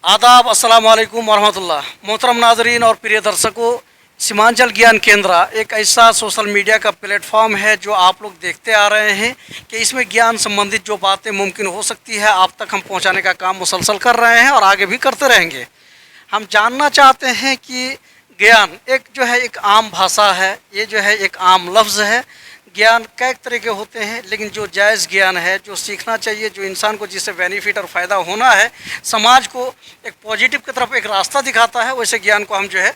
आदाब, अस्सलाम वालेकुम वरहमतुल्लाह। मोहतरम नाजरीन और प्रिय दर्शकों, सीमांचल ज्ञान केंद्र एक ऐसा सोशल मीडिया का प्लेटफॉर्म है जो आप लोग देखते आ रहे हैं कि इसमें ज्ञान संबंधित जो बातें मुमकिन हो सकती है आप तक हम पहुंचाने का काम मुसलसल कर रहे हैं और आगे भी करते रहेंगे। हम जानना चाहते हैं कि ज्ञान एक जो है एक आम भाषा है, ये जो है एक आम लफ्ज़ है। ज्ञान कई तरह के होते हैं, लेकिन जो जायज़ ज्ञान है, जो सीखना चाहिए, जो इंसान को जिससे बेनिफिट और फ़ायदा होना है, समाज को एक पॉजिटिव की तरफ एक रास्ता दिखाता है, वैसे ज्ञान को हम जो है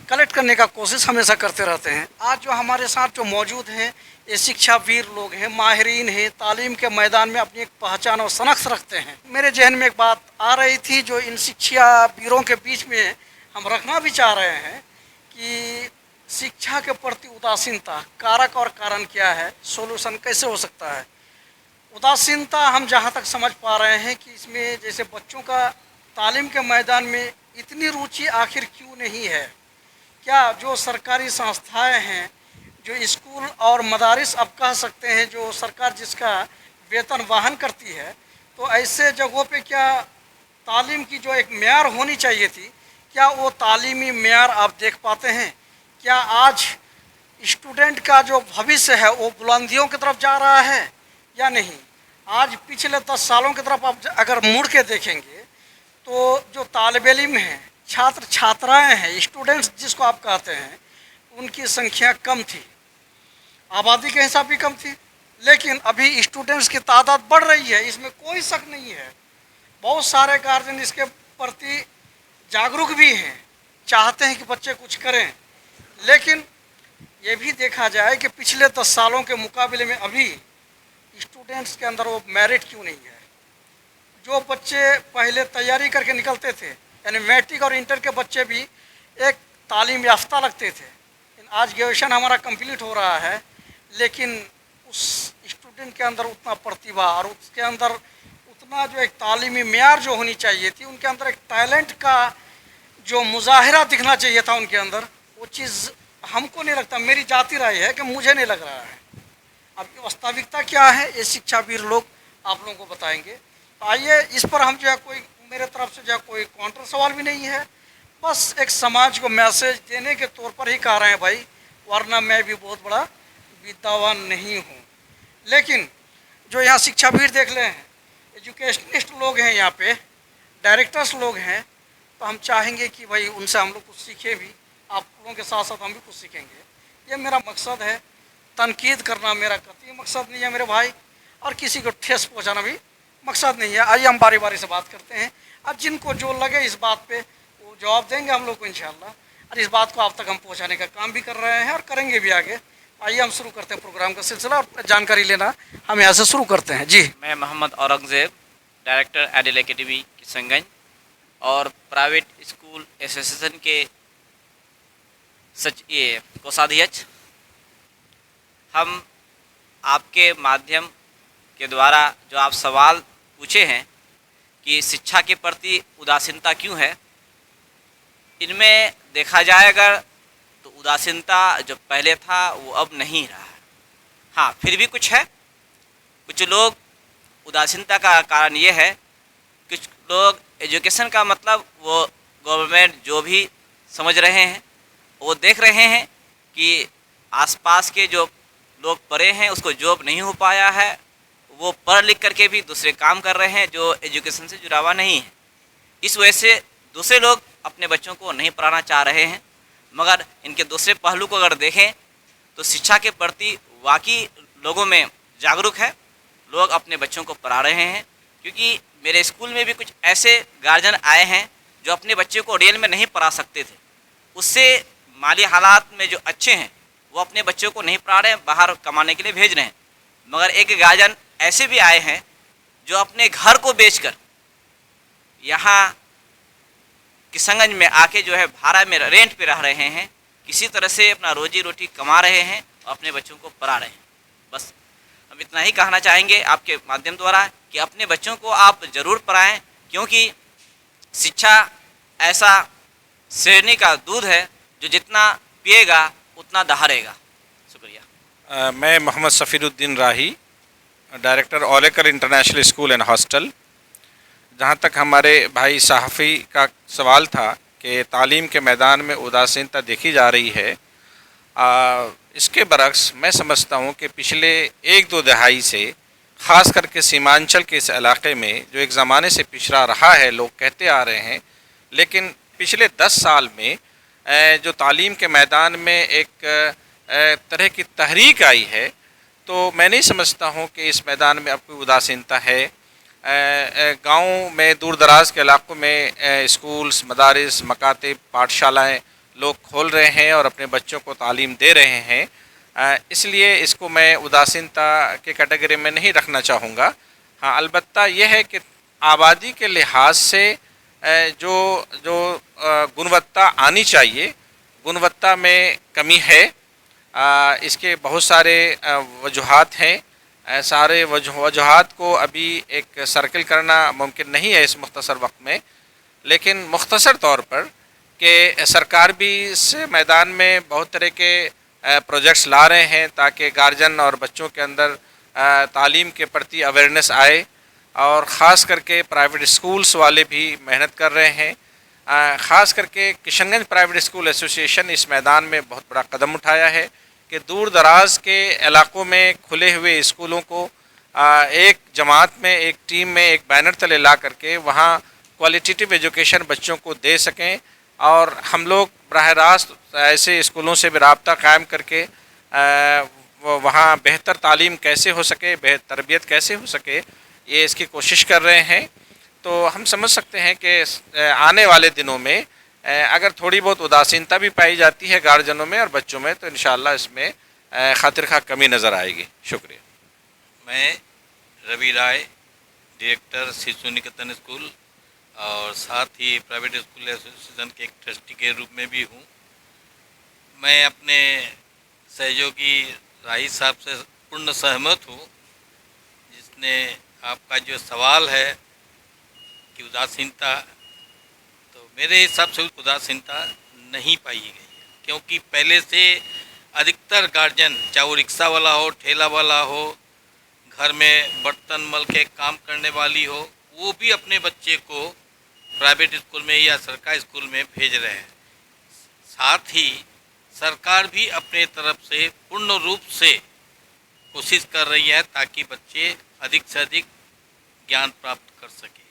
कलेक्ट करने का कोशिश हमेशा करते रहते हैं। आज जो हमारे साथ जो मौजूद हैं ये शिक्षावीर लोग हैं, माहिरीन हैं, तालीम के मैदान में अपनी एक पहचान और शनाख्त रखते हैं। मेरे जहन में एक बात आ रही थी जो इन शिक्षावीरों के बीच में हम रखना भी चाह रहे हैं कि शिक्षा के प्रति उदासीनता कारक और कारण क्या है, सॉल्यूशन कैसे हो सकता है। उदासीनता हम जहाँ तक समझ पा रहे हैं कि इसमें जैसे बच्चों का तालीम के मैदान में इतनी रुचि आखिर क्यों नहीं है। क्या जो सरकारी संस्थाएं हैं, जो स्कूल और मदारिस अब कह सकते हैं, जो सरकार जिसका वेतन वाहन करती है, तो ऐसे जगहों पे क्या तालीम की जो एक मेयार होनी चाहिए थी, क्या वो तालीमी मेयार आप देख पाते हैं? क्या आज स्टूडेंट का जो भविष्य है वो बुलंदियों की तरफ जा रहा है या नहीं? आज पिछले 10 सालों की तरफ आप अगर मुड़ के देखेंगे तो जो तालिब इल्म हैं, छात्र छात्राएं हैं, स्टूडेंट्स जिसको आप कहते हैं, उनकी संख्या कम थी, आबादी के हिसाब भी कम थी। लेकिन अभी स्टूडेंट्स की तादाद बढ़ रही है, इसमें कोई शक नहीं है। बहुत सारे गार्जियन इसके प्रति जागरूक भी हैं, चाहते हैं कि बच्चे कुछ करें। लेकिन ये भी देखा जाए कि पिछले 10 सालों के मुकाबले में अभी स्टूडेंट्स के अंदर वो मेरिट क्यों नहीं है। जो बच्चे पहले तैयारी करके निकलते थे, यानी मैट्रिक और इंटर के बच्चे भी एक तालीम याफ्ता लगते थे। आज ग्रेजुएशन हमारा कंप्लीट हो रहा है, लेकिन उस स्टूडेंट के अंदर उतना प्रतिभा और उसके अंदर उतना जो एक तालीमी मेयार जो होनी चाहिए थी, उनके अंदर एक टैलेंट का जो मुजाहिरा दिखना चाहिए था उनके अंदर, वो चीज़ हमको नहीं लगता, मेरी जाती राय है कि मुझे नहीं लग रहा है। अब वास्तविकता क्या है ये शिक्षावीर लोग आप लोगों को बताएंगे। तो आइए इस पर हम जो है कोई मेरे तरफ से जो है कोई काउंटर सवाल भी नहीं है, बस एक समाज को मैसेज देने के तौर पर ही कह रहे हैं भाई, वरना मैं भी बहुत बड़ा विद्वान नहीं हूँ। लेकिन जो यहाँ शिक्षावीर देख ले हैं, एजुकेशनिस्ट लोग हैं, यहाँ पे डायरेक्टर्स लोग हैं, तो हम चाहेंगे कि भाई उनसे हम लोग कुछ सीखें भी, आप लोगों के साथ साथ हम भी कुछ सीखेंगे। ये मेरा मकसद है, तनकीद करना मेरा कतई मकसद नहीं है मेरे भाई, और किसी को ठेस पहुँचाना भी मकसद नहीं है। आइए हम बारी बारी से बात करते हैं, अब जिनको जो लगे इस बात पे वो जवाब देंगे हम लोग को इंशाल्लाह, और इस बात को आप तक हम पहुँचाने का काम भी कर रहे हैं और करेंगे भी आगे। आइए हम शुरू करते हैं प्रोग्राम का सिलसिला और जानकारी लेना हम यहाँ से शुरू करते हैं। जी, मैं मोहम्मद औरंगज़ेब, डायरेक्टर एडिल एकेडमी किशनगंज और प्राइवेट स्कूल एसोसिएशन के कोषाध्यक्ष। हम आपके माध्यम के द्वारा जो आप सवाल पूछे हैं कि शिक्षा के प्रति उदासीनता क्यों है, इनमें देखा जाएगा तो उदासीनता जो पहले था वो अब नहीं रहा है। हाँ, फिर भी कुछ है। कुछ लोग उदासीनता का कारण ये है, कुछ लोग एजुकेशन का मतलब वो गवर्नमेंट जो भी समझ रहे हैं, वो देख रहे हैं कि आसपास के जो लोग पढ़े हैं उसको जॉब नहीं हो पाया है, वो पढ़ लिख करके भी दूसरे काम कर रहे हैं जो एजुकेशन से जुड़ा हुआ नहीं है। इस वजह से दूसरे लोग अपने बच्चों को नहीं पढ़ाना चाह रहे हैं। मगर इनके दूसरे पहलू को अगर देखें तो शिक्षा के प्रति वाकई लोगों में जागरूक है, लोग अपने बच्चों को पढ़ा रहे हैं। क्योंकि मेरे स्कूल में भी कुछ ऐसे गार्जियन आए हैं जो अपने बच्चे को रियल में नहीं पढ़ा सकते थे, उससे माली हालात में जो अच्छे हैं वो अपने बच्चों को नहीं पढ़ा रहे हैं, बाहर कमाने के लिए भेज रहे हैं। मगर एक गार्जियन ऐसे भी आए हैं जो अपने घर को बेचकर यहाँ किशनगंज में आके जो है भाड़ा में रेंट पे रह रहे हैं, किसी तरह से अपना रोजी रोटी कमा रहे हैं और अपने बच्चों को पढ़ा रहे हैं। बस हम इतना ही कहना चाहेंगे आपके माध्यम द्वारा कि अपने बच्चों को आप ज़रूर पढ़ाएं, क्योंकि शिक्षा ऐसा शेरनी का दूध है जो जितना पिएगा उतना दहाड़ेगा। शुक्रिया। मैं मोहम्मद सफ़ीरुद्दीन राही, डायरेक्टर ओलेकर इंटरनेशनल स्कूल एंड हॉस्टल। जहाँ तक हमारे भाई सहाफ़ी का सवाल था कि तालीम के मैदान में उदासीनता देखी जा रही है, इसके बरक्स मैं समझता हूँ कि पिछले 1-2 दहाई से ख़ास करके सीमांचल के इस इलाके में जो एक ज़माने से पिछड़ा रहा है, लोग कहते आ रहे हैं, लेकिन पिछले 10 साल में जो तालीम के मैदान में एक तरह की तहरीक आई है, तो मैं नहीं समझता हूँ कि इस मैदान में अब कोई उदासीनता है। गाँव में दूर दराज के इलाकों में स्कूल्स, मदारिस, मकातिब, पाठशालाएँ लोग खोल रहे हैं और अपने बच्चों को तालीम दे रहे हैं, इसलिए इसको मैं उदासीनता के कैटेगरी में नहीं रखना चाहूँगा। हाँ, अलबत्ता यह है कि आबादी के लिहाज से जो जो गुणवत्ता आनी चाहिए, गुणवत्ता में कमी है। इसके बहुत सारे वजूहात हैं। सारे वजूहात को अभी एक सर्किल करना मुमकिन नहीं है इस मुख्तसर वक्त में, लेकिन मुख्तसर तौर पर कि सरकार भी इस मैदान में बहुत तरह के प्रोजेक्ट्स ला रहे हैं ताकि गार्जियन और बच्चों के अंदर तालीम के प्रति अवेयरनेस आए, और ख़ास करके प्राइवेट स्कूल्स वाले भी मेहनत कर रहे हैं। ख़ास करके किशनगंज प्राइवेट स्कूल एसोसिएशन इस मैदान में बहुत बड़ा कदम उठाया है कि दूर दराज के इलाकों में खुले हुए स्कूलों को एक जमात में, एक टीम में, एक बैनर तले ला करके वहाँ क्वालिटेटिव एजुकेशन बच्चों को दे सकें, और हम लोग बराह रास्त ऐसे स्कूलों से भी रब्ता कायम करके वहाँ बेहतर तालीम कैसे हो सके, बेहतर तरबियत कैसे हो सके, ये इसकी कोशिश कर रहे हैं। तो हम समझ सकते हैं कि आने वाले दिनों में अगर थोड़ी बहुत उदासीनता भी पाई जाती है गार्जियनों में और बच्चों में, तो इंशाअल्लाह इसमें खातिर खा कमी नज़र आएगी। शुक्रिया। मैं रवि राय, डायरेक्टर शिशु निकेतन स्कूल और साथ ही प्राइवेट स्कूल एसोसिएशन के एक ट्रस्टी के रूप में भी हूँ। मैं अपने सहयोगी राही साहब से पूर्ण सहमत हूँ, जिसने आपका जो सवाल है कि उदासीनता, तो मेरे हिसाब से उदासीनता नहीं पाई गई है, क्योंकि पहले से अधिकतर गार्जियन, चाहे वो रिक्शा वाला हो, ठेला वाला हो, घर में बर्तन मल के काम करने वाली हो, वो भी अपने बच्चे को प्राइवेट स्कूल में या सरकारी स्कूल में भेज रहे हैं। साथ ही सरकार भी अपने तरफ से पूर्ण रूप से कोशिश कर रही है ताकि बच्चे अधिक से अधिक ज्ञान प्राप्त कर सके।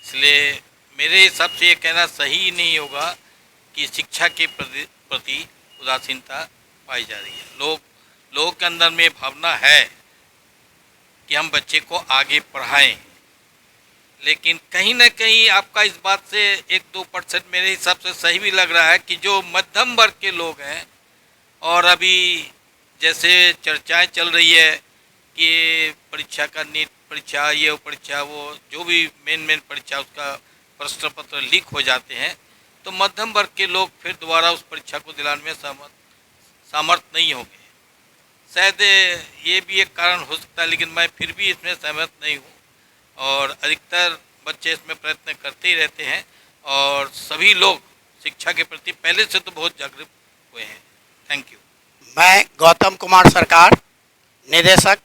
इसलिए मेरे हिसाब से ये कहना सही नहीं होगा कि शिक्षा के प्रति उदासीनता पाई जा रही है। लोगों के अंदर में भावना है कि हम बच्चे को आगे पढ़ाएं, लेकिन कहीं ना कहीं आपका इस बात से 1-2% मेरे हिसाब से सही भी लग रहा है कि जो मध्यम वर्ग के लोग हैं, और अभी जैसे चर्चाएं चल रही है कि परीक्षा का नीट परीक्षा, ये परीक्षा, वो जो भी मेन परीक्षा, उसका प्रश्न पत्र लीक हो जाते हैं, तो मध्यम वर्ग के लोग फिर दोबारा उस परीक्षा को दिलाने में सामर्थ नहीं होंगे। शायद ये भी एक कारण हो सकता है, लेकिन मैं फिर भी इसमें सहमत नहीं हूँ, और अधिकतर बच्चे इसमें प्रयत्न करते ही रहते हैं, और सभी लोग शिक्षा के प्रति पहले से तो बहुत जागरूक हुए हैं। Thank you. मैं गौतम कुमार सरकार, निदेशक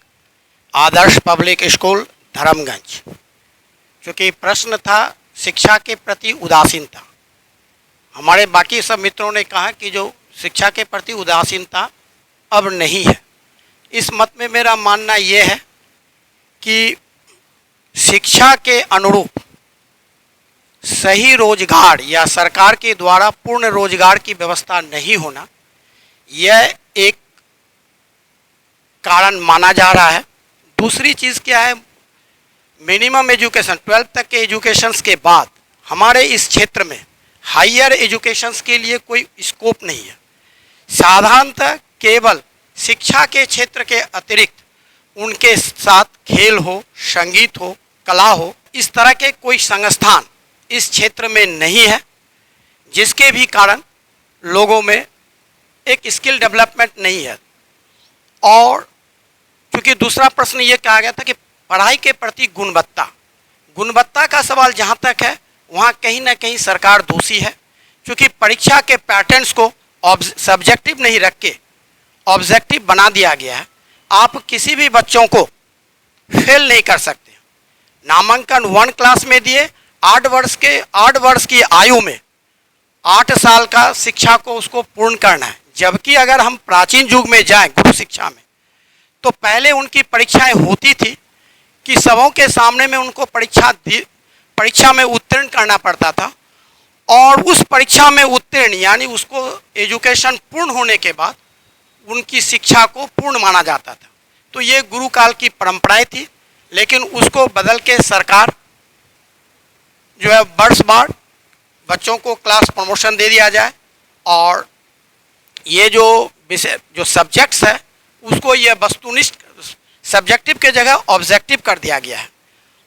आदर्श पब्लिक स्कूल धर्मगंज। चूँकि प्रश्न था शिक्षा के प्रति उदासीनता, हमारे बाकी सब मित्रों ने कहा कि जो शिक्षा के प्रति उदासीनता अब नहीं है। इस मत में मेरा मानना ये है कि शिक्षा के अनुरूप सही रोजगार या सरकार के द्वारा पूर्ण रोजगार की व्यवस्था नहीं होना, यह एक कारण माना जा रहा है। दूसरी चीज़ क्या है, मिनिमम एजुकेशन 12th तक के एजुकेशंस के बाद हमारे इस क्षेत्र में हायर एजुकेशंस के लिए कोई स्कोप नहीं है। साधारणतः केवल शिक्षा के क्षेत्र के अतिरिक्त उनके साथ खेल हो, संगीत हो, कला हो, इस तरह के कोई संस्थान इस क्षेत्र में नहीं है, जिसके भी कारण लोगों में एक स्किल डेवलपमेंट नहीं है। और क्योंकि दूसरा प्रश्न ये कहा गया था कि पढ़ाई के प्रति गुणवत्ता का सवाल जहाँ तक है, वहाँ कहीं ना कहीं सरकार दोषी है, क्योंकि परीक्षा के पैटर्न्स को सब्जेक्टिव नहीं रख के ऑब्जेक्टिव बना दिया गया है। आप किसी भी बच्चों को फेल नहीं कर सकते। नामांकन 1 क्लास में दिए, 8 वर्ष की आयु में 8 साल का शिक्षा को उसको पूर्ण करना है। जबकि अगर हम प्राचीन युग में जाएं गुरु शिक्षा में, तो पहले उनकी परीक्षाएं होती थी कि सबों के सामने में उनको परीक्षा में उत्तीर्ण करना पड़ता था, और उस परीक्षा में उत्तीर्ण यानी उसको एजुकेशन पूर्ण होने के बाद उनकी शिक्षा को पूर्ण माना जाता था। तो ये गुरु काल की परंपराएं थी, लेकिन उसको बदल के सरकार जो है वर्ष बार बच्चों को क्लास प्रमोशन दे दिया जाए, और ये जो विषय जो सब्जेक्ट्स है उसको ये वस्तुनिष्ठ सब्जेक्टिव के जगह ऑब्जेक्टिव कर दिया गया है,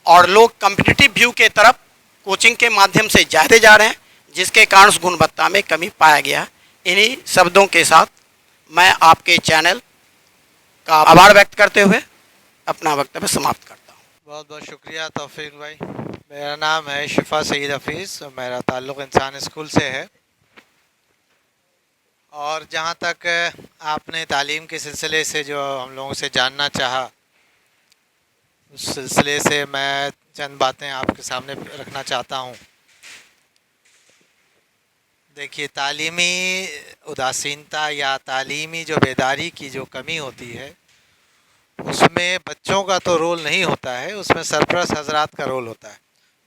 और लोग कम्पिटिटिव व्यू के तरफ कोचिंग के माध्यम से जाते जा रहे हैं, जिसके कारण गुणवत्ता में कमी पाया गया। इन्हीं शब्दों के साथ मैं आपके चैनल का आभार व्यक्त करते हुए अपना वक्तव्य समाप्त करता हूँ। बहुत बहुत शुक्रिया तौफीक भाई। मेरा नाम है शिफा सईद हफीज़ और मेरा ताल्लुक़ इंसान स्कूल से है। और जहाँ तक आपने तालीम के सिलसिले से जो हम लोगों से जानना चाहा, उस सिलसिले से मैं चंद बातें आपके सामने रखना चाहता हूँ। देखिए, तालीमी उदासीनता या तालीमी जो बेदारी की जो कमी होती है, उसमें बच्चों का तो रोल नहीं होता है, उसमें सरपरस्त हजरात का रोल होता है,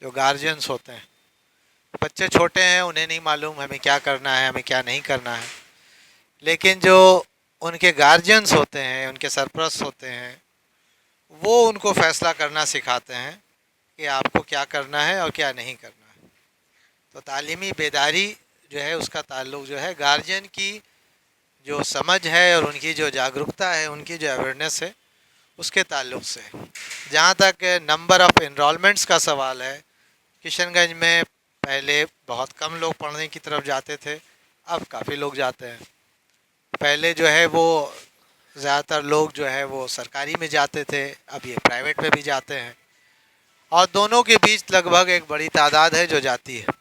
जो गार्जियंस होते हैं। बच्चे छोटे हैं, उन्हें नहीं मालूम हमें क्या करना है, हमें क्या नहीं करना है, लेकिन जो उनके गार्जियंस होते हैं, उनके सरपरस्त होते हैं, वो उनको फ़ैसला करना सिखाते हैं कि आपको क्या करना है और क्या नहीं करना है। तो तालीमी बेदारी जो है, उसका ताल्लुक़ जो है गार्जियन की जो समझ है और उनकी जो जागरूकता है, उनकी जो अवेयरनेस है, उसके ताल्लुक़ से। जहाँ तक नंबर ऑफ़ इनरोलमेंट्स का सवाल है, किशनगंज में पहले बहुत कम लोग पढ़ने की तरफ जाते थे, अब काफ़ी लोग जाते हैं। पहले जो है वो ज़्यादातर लोग जो है वो सरकारी में जाते थे, अब ये प्राइवेट में भी जाते हैं, और दोनों के बीच लगभग एक बड़ी तादाद है जो जाती है।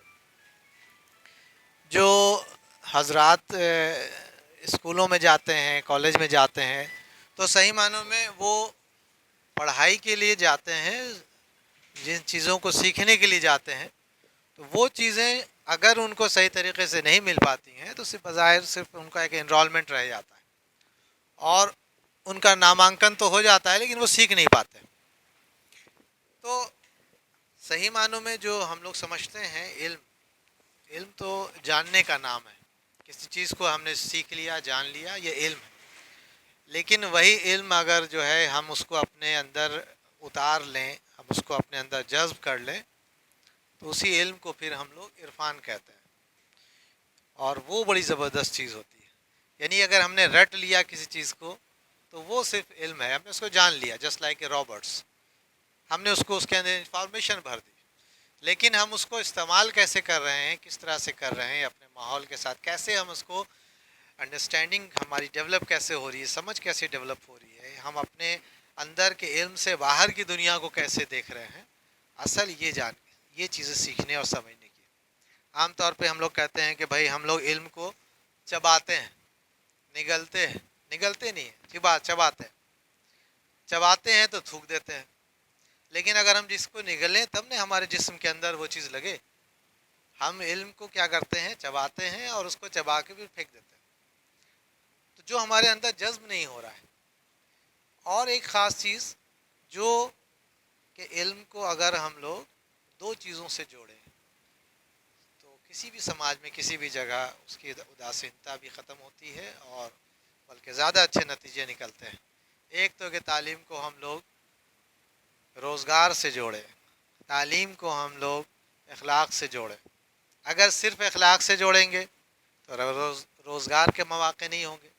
जो हजरात स्कूलों में जाते हैं, कॉलेज में जाते हैं, तो सही मानों में वो पढ़ाई के लिए जाते हैं, जिन चीज़ों को सीखने के लिए जाते हैं, तो वो चीज़ें अगर उनको सही तरीके से नहीं मिल पाती हैं, तो सिर्फ बज़ाहिर सिर्फ उनका एक एनरोलमेंट रह जाता है और उनका नामांकन तो हो जाता है, लेकिन वो सीख नहीं पाते। तो सही मानों में जो हम लोग समझते हैं इल्म तो जानने का नाम है। किसी चीज़ को हमने सीख लिया, जान लिया, ये इल्म है। लेकिन वही इल्म अगर जो है हम उसको अपने अंदर उतार लें, हम उसको अपने अंदर जज्ब कर लें, तो उसी इल्म को फिर हम लोग इरफान कहते हैं, और वो बड़ी ज़बरदस्त चीज़ होती है। यानी अगर हमने रट लिया किसी चीज़ को, तो वो सिर्फ इल्म है, हमने उसको जान लिया, जस्ट लाइक ए रॉबर्ट्स, हमने उसको उसके अंदर इंफॉर्मेशन भर दी। लेकिन हम उसको इस्तेमाल कैसे कर रहे हैं, किस तरह से कर रहे हैं, अपने माहौल के साथ कैसे हम उसको अंडरस्टैंडिंग हमारी डेवलप कैसे हो रही है, समझ कैसे डेवलप हो रही है, हम अपने अंदर के इल्म से बाहर की दुनिया को कैसे देख रहे हैं, असल ये चीज़ें सीखने और समझने की। आम तौर पे हम लोग कहते हैं कि भाई हम लोग इल्म को चबाते हैं, निगलते नहीं हैं, चबाते हैं तो थूक देते हैं। लेकिन अगर हम जिसको निगलें तब ना हमारे जिस्म के अंदर वो चीज़ लगे। हम इल्म को क्या करते हैं, चबाते हैं और उसको चबा के फिर फेंक देते हैं, तो जो हमारे अंदर जज्ब नहीं हो रहा है। और एक ख़ास चीज़ जो कि इल्म को अगर हम लोग दो चीज़ों से जोड़ें, तो किसी भी समाज में किसी भी जगह उसकी उदासीनता भी ख़त्म होती है और बल्कि ज़्यादा अच्छे नतीजे निकलते हैं। एक तो कि तालीम को हम लोग रोज़गार से जोड़ें, तालीम को हम लोग अखलाक से जोड़ें। अगर सिर्फ़ अखलाक से जोड़ेंगे तो रोज़गार के मौक़े नहीं होंगे,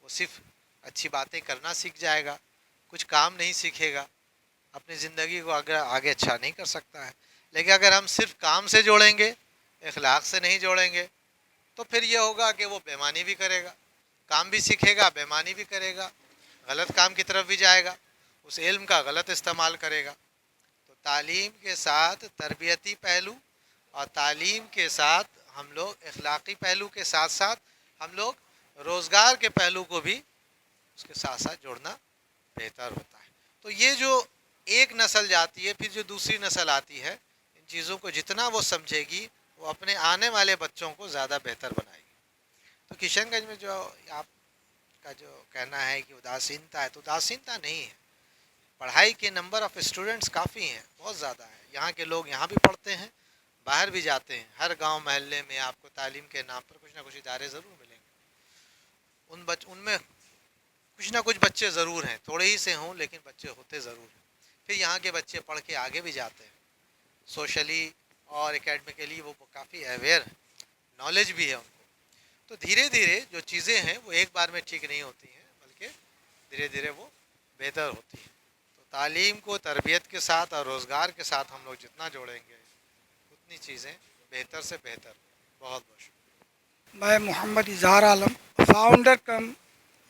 वो सिर्फ अच्छी बातें करना सीख जाएगा, कुछ काम नहीं सीखेगा, अपनी ज़िंदगी को आगे अच्छा नहीं कर सकता है। लेकिन अगर हम सिर्फ काम से जोड़ेंगे, अखलाक से नहीं जोड़ेंगे, तो फिर ये होगा कि वो बेईमानी भी करेगा, काम भी सीखेगा, बेईमानी भी करेगा, गलत काम की तरफ भी जाएगा, उस इल्म का गलत इस्तेमाल करेगा। तो तालीम के साथ तरबियती पहलू और तालीम के साथ हम लोग अखलाकी पहलू के साथ साथ हम लोग रोज़गार के पहलू को भी उसके साथ साथ जोड़ना बेहतर होता है। तो ये जो एक नस्ल जाती है, फिर जो दूसरी नस्ल आती है, इन चीज़ों को जितना वो समझेगी वो अपने आने वाले बच्चों को ज़्यादा बेहतर बनाएगी। तो किशनगंज में जो आपका जो कहना है कि उदासीनता है, तो उदासीनता नहीं है। पढ़ाई के नंबर ऑफ़ स्टूडेंट्स काफ़ी हैं, बहुत ज़्यादा है। यहाँ के लोग यहाँ भी पढ़ते हैं, बाहर भी जाते हैं। हर गांव महल्ले में आपको तालीम के नाम पर कुछ ना कुछ इदारे ज़रूर मिलेंगे। उनमें कुछ ना कुछ बच्चे ज़रूर हैं, थोड़े ही से हों लेकिन बच्चे होते ज़रूर हैं। फिर यहाँ के बच्चे पढ़ के आगे भी जाते हैं, सोशली और एकेडमिकली वो काफ़ी अवेयर हैं, नॉलेज भी है उनको। तो धीरे धीरे जो चीज़ें हैं वो एक बार में ठीक नहीं होती हैं, बल्कि धीरे धीरे वो बेहतर होती हैं। तो तालीम को तरबियत के साथ और रोज़गार के साथ हम लोग जितना जोड़ेंगे उतनी चीज़ें बेहतर से बेहतर। बहुत बहुत शुक्रिया। मैं Mohammad Izhar Alam, founder cum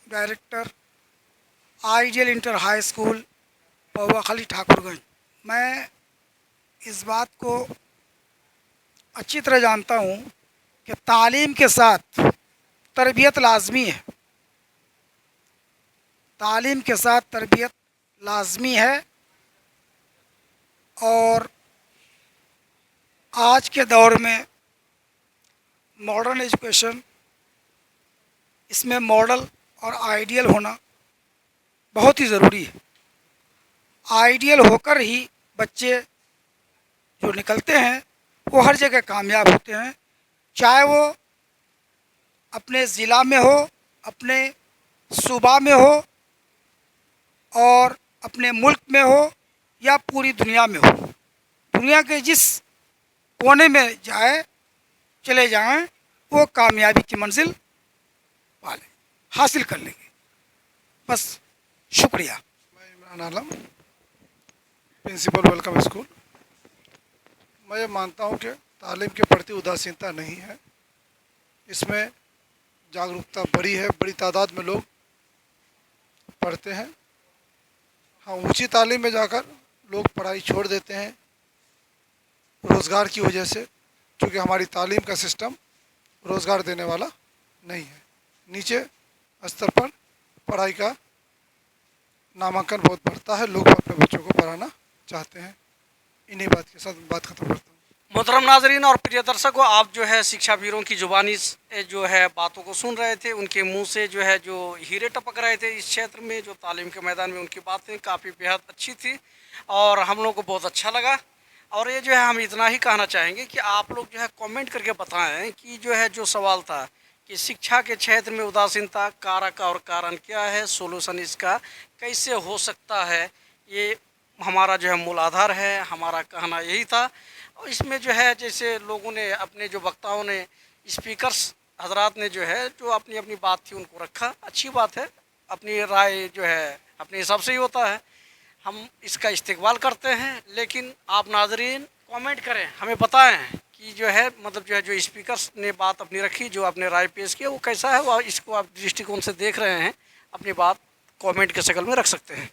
director ideal inter high school Pauwa Khali Thakurganj. मैं इस बात को अच्छी तरह जानता हूँ कि तालीम के साथ तरबियत लाजमी है। तालीम के साथ तरबियत लाजमी है और आज के दौर में मॉडर्न एजुकेशन, इसमें मॉडल और आइडियल होना बहुत ही ज़रूरी है। आइडियल होकर ही बच्चे जो निकलते हैं वो हर जगह कामयाब होते हैं, चाहे वो अपने ज़िला में हो, अपने सूबा में हो और अपने मुल्क में हो या पूरी दुनिया में हो। दुनिया के जिस कोने में चले जाएं वो कामयाबी की मंजिल पालें, हासिल कर लेंगे। बस शुक्रिया। मैं इमरान आलम, प्रिंसिपल वेलकम स्कूल। मैं ये मानता हूँ कि तालीम के प्रति उदासीनता नहीं है, इसमें जागरूकता बड़ी है, बड़ी तादाद में लोग पढ़ते हैं। हाँ, ऊंची तालीम में जाकर लोग पढ़ाई छोड़ देते हैं रोज़गार की वजह से, क्योंकि हमारी तालीम का सिस्टम रोज़गार देने वाला नहीं है। नीचे स्तर पर पढ़ाई का नामांकन बहुत बढ़ता है, लोग अपने बच्चों को पढ़ाना चाहते हैं। इन्हीं बात के साथ बात खत्म करता हूँ। मोहतरम नाजरीन और प्रिय दर्शकों, आप जो है शिक्षा वीरों की जुबानी जो है बातों को सुन रहे थे। उनके मुंह से जो है जो हीरे टपक रहे थे इस क्षेत्र में, जो तालीम के मैदान में उनकी बातें काफ़ी बेहद अच्छी थी और हम लोग को बहुत अच्छा लगा। और ये जो है हम इतना ही कहना चाहेंगे कि आप लोग जो है कमेंट करके बताएं कि जो है जो सवाल था कि शिक्षा के क्षेत्र में उदासीनता कारक और कारण क्या है, सोल्यूशन इसका कैसे हो सकता है, ये हमारा जो है मूल आधार है। हमारा कहना यही था। और इसमें जो है जैसे लोगों ने अपने जो वक्ताओं ने, स्पीकर्स हजरात ने जो है जो अपनी अपनी बात थी उनको रखा, अच्छी बात है। अपनी राय जो है अपने हिसाब से ही होता है, हम इसका इस्तेक़बाल करते हैं। लेकिन आप नाजरीन कमेंट करें, हमें बताएं कि जो है मतलब जो है जो स्पीकर्स ने बात अपनी रखी, जो अपने राय पेश किया वो कैसा है, वो इसको आप दृष्टिकोण से देख रहे हैं, अपनी बात कमेंट के शक्ल में रख सकते हैं।